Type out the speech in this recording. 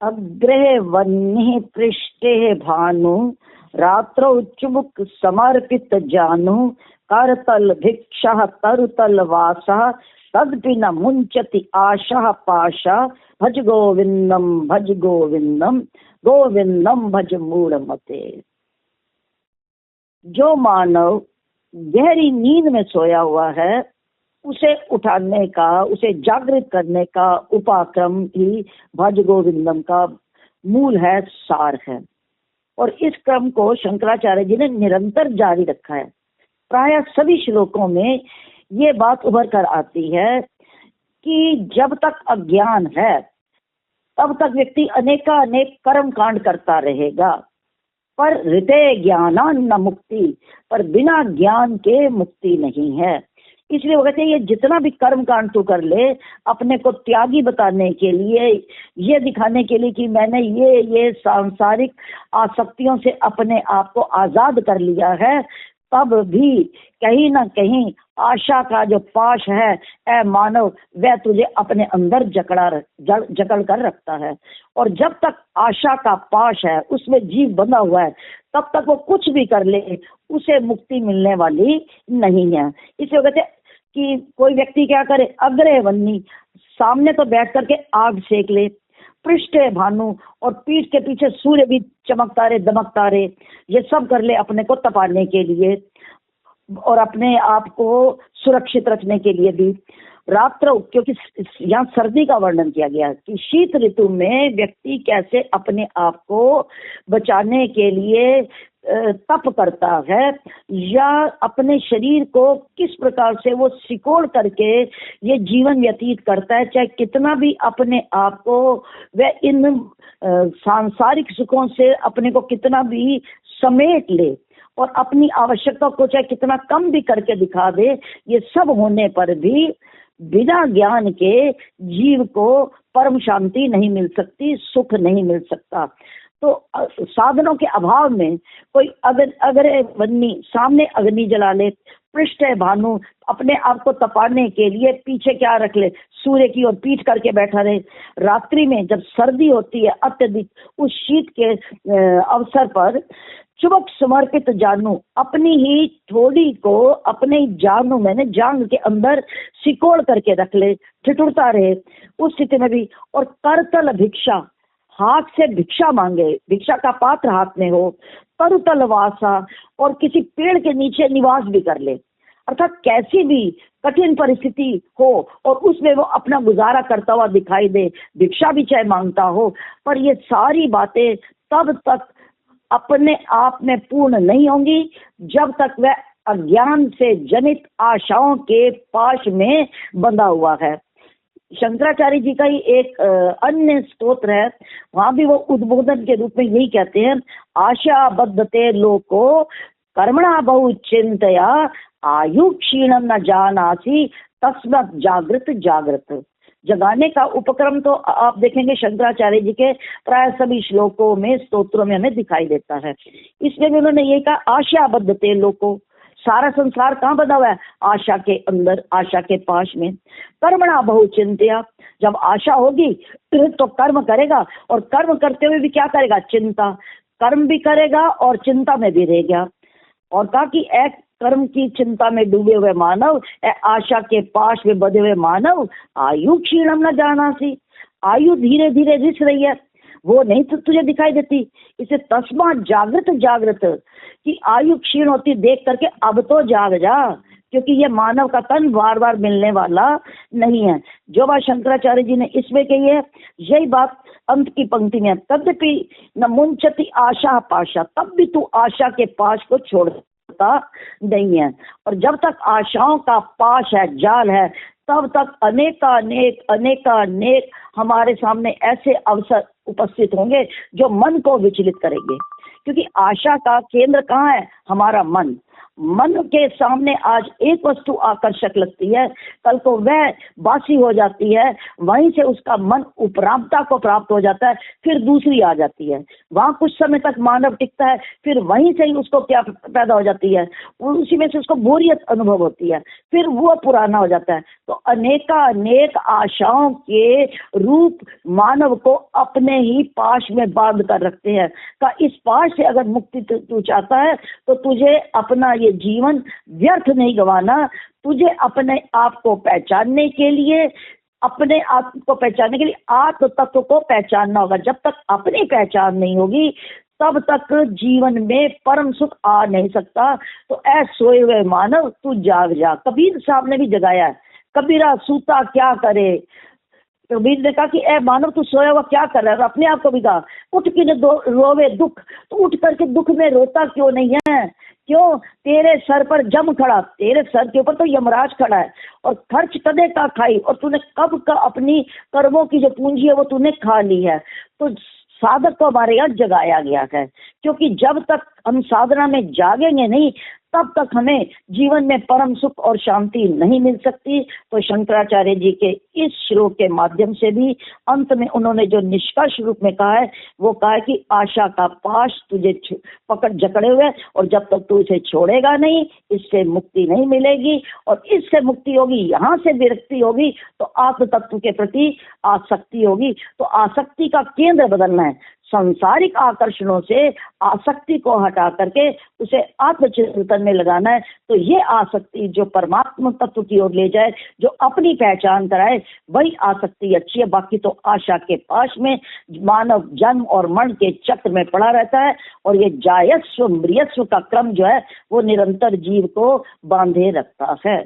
अग्रे वह्नि पृष्ठे भानु रात्रौ चुबुक समर्पित जानु करतल भिक्षः तरुतल वासः तदपि न मुंचति आशा पाशा भज गोविंदम गोविंदम भज मूढ़मते। जो मानव गहरी नींद में सोया हुआ है उसे उठाने का, उसे जागृत करने का उपाक्रम ही भज गोविंदम का मूल है, सार है। और इस क्रम को शंकराचार्य जी ने निरंतर जारी रखा है। प्राय सभी श्लोकों में ये बात उभर कर आती है कि जब तक अज्ञान है तब तक व्यक्ति अनेकानेक कर्म कांड करता रहेगा, पर हृदय ज्ञानान न मुक्ति, पर बिना ज्ञान के मुक्ति नहीं है। इसलिए वो कहते हैं ये जितना भी कर्म कांड तू कर ले, अपने को त्यागी बताने के लिए, ये दिखाने के लिए कि मैंने ये सांसारिक आसक्तियों से अपने आप को आजाद कर लिया है, तब भी कहीं ना कहीं आशा का जो पाश है ए मानव, वह तुझे अपने अंदर जकड़ कर रखता है। और जब तक आशा का पाश है, उसमें जीव बंधा हुआ है, तब तक वो कुछ भी कर ले उसे मुक्ति मिलने वाली नहीं है। इसलिए कहते कि कोई व्यक्ति क्या करे, अग्रे वन्नी, सामने तो बैठ करके आग सेक ले, पृष्ठ भानु, और पीठ के पीछे सूर्य भी चमकता रहे दमकता रहे, ये सब कर ले अपने को तपाने के लिए और अपने आप को सुरक्षित रखने के लिए भी। रात्र, क्योंकि यहाँ सर्दी का वर्णन किया गया कि शीत ऋतु में व्यक्ति कैसे अपने आप को बचाने के लिए तप करता है, या अपने शरीर को किस प्रकार से वो सिकोड़ करके ये जीवन व्यतीत करता है, चाहे कितना भी अपने आप को वह इन सांसारिक सुखों से अपने को कितना भी समेट ले और अपनी आवश्यकता को चाहे कितना कम भी करके दिखा दे, ये सब होने पर भी बिना ज्ञान के जीव को परम शांति नहीं मिल सकती, सुख नहीं मिल सकता। तो साधनों के अभाव में कोई अगर वन्नी, सामने अग्नि जला ले, पृष्ठ भानु, अपने आप को तपाने के लिए पीछे क्या रख ले, सूर्य की ओर पीठ करके बैठा रहे। रात्रि में जब सर्दी होती है अत्यधिक, उस शीत के अवसर पर चुबक समर्पित जानू, अपनी ही थोड़ी को अपने ही जानू, मैंने जांग के अंदर सिकोड़ करके रख ले, ठिठुरता रहे उस स्थिति में भी। और करतल भिक्षा, हाथ से भिक्षा मांगे, भिक्षा का पात्र हाथ में हो, तरुतल वासा, और किसी पेड़ के नीचे निवास भी कर ले, अर्थात कैसी भी कठिन परिस्थिति हो और उसमें वो अपना गुजारा करता हुआ दिखाई दे, भिक्षा भी चाहे मांगता हो, पर ये सारी बातें तब तक अपने आप में पूर्ण नहीं होंगी जब तक वह अज्ञान से जनित आशाओं के पाश में बंधा हुआ है। शंकराचार्य जी का ही एक अन्य स्तोत्र है, वहां भी वो उद्बोधन के रूप में यही कहते हैं, आशा बद्धते लोको कर्मणा बहु चिंतया आयु क्षीणम न जानासी तस्मत् जागृत जागृत। जगाने का उपक्रम तो आप देखेंगे शंकराचार्य जी के प्राय सभी श्लोकों में, स्तोत्रों में हमें दिखाई देता है। इसलिए भी उन्होंने ये कहा, आशा बद्धते लोको, सारा संसार कहाँ बंधा हुआ है, आशा के अंदर, आशा के पाश में। कर्मणा बहु चिंतया, जब आशा होगी तो कर्म करेगा, और कर्म करते हुए भी क्या करेगा, चिंता, कर्म भी करेगा और चिंता में भी रहेगा। और कहा कि एक कर्म की चिंता में डूबे हुए मानव, आशा के पाश में बंधे हुए मानव, आयु क्षीणम न जानासी, आयु धीरे धीरे रिस रही है, वो नहीं तो तुझे दिखाई देती। इसे तस्मा जागृत जागृत, कि आयु क्षीण होती देख करके अब तो जाग जा, क्योंकि ये मानव का तन बार बार मिलने वाला नहीं है। जो बात शंकराचार्य जी ने इसमें कही है, यही बात अंत की पंक्ति में, तदपि न मुंचति आशा पाशा, तब भी तू आशा के पाश को छोड़ता नहीं है। और जब तक आशाओं का पाश है, जाल है, तब तक अनेकानेक हमारे सामने ऐसे अवसर उपस्थित होंगे जो मन को विचलित करेंगे, क्योंकि आशा का केंद्र कहाँ है, हमारा मन। मन के सामने आज एक वस्तु आकर्षक लगती है, कल को वह बासी हो जाती है, वहीं से उसका मन उपरामता को प्राप्त हो जाता है, फिर दूसरी आ जाती है, वहां कुछ समय तक मानव टिकता है, फिर वहीं से ही उसको क्या पैदा हो जाती है, उसी में से उसको बोरियत अनुभव होती है, फिर वो पुराना हो जाता है। तो अनेक आशाओं के रूप मानव को अपने ही पाश में बांध कर रखते हैं। का इस पाश से अगर मुक्ति तू चाहता है तो तुझे अपना ये जीवन व्यर्थ नहीं गंवाना, तुझे अपने आप को पहचानने के लिए आत्म तत्व को पहचानना होगा। जब तक अपनी पहचान नहीं होगी तब तक जीवन में परम सुख आ नहीं सकता। तो ऐ सोए हुए मानव तू जाग जा। कबीर साहब ने भी जगाया है, कबीरा सूता क्या करे। कबीर ने कहा कि ए मानव तू सोया हुआ क्या कर रहा है, अपने आप को भी कहा उठ के रोवे दुख, तो उठ करके दुख में रोता क्यों नहीं है? क्यों? तेरे सर पर जम खड़ा, तेरे सर के ऊपर तो यमराज खड़ा है, और खर्च कदे का खाई, और तूने कब का अपनी कर्मों की जो पूंजी है वो तूने खा ली है। तो साधक को हमारे यहाँ जगाया गया है, क्योंकि जब तक हम साधना में जागेंगे नहीं तब तक हमें जीवन में परम सुख और शांति नहीं मिल सकती। तो शंकराचार्य जी के इस श्लोक के माध्यम से भी अंत में उन्होंने जो निष्कर्ष रूप में कहा है वो कहा है कि आशा का पाश तुझे पकड़ जकड़े हुए, और जब तक तू इसे छोड़ेगा नहीं इससे मुक्ति नहीं मिलेगी, और इससे मुक्ति होगी, यहाँ से विरक्ति होगी, तो आत्म तत्व के प्रति आसक्ति होगी। तो आसक्ति का केंद्र बदलना है, सांसारिक आकर्षणों से आसक्ति को हटा करके उसे आत्मचिंतन में लगाना है। तो ये आसक्ति जो परमात्मा तत्व की ओर ले जाए, जो अपनी पहचान कराए, वही आसक्ति अच्छी है। बाकी तो आशा के पाश में मानव जन्म और मरण के चक्र में पड़ा रहता है, और ये जायस्व मृयस्व का क्रम जो है वो निरंतर जीव को बांधे रखता है।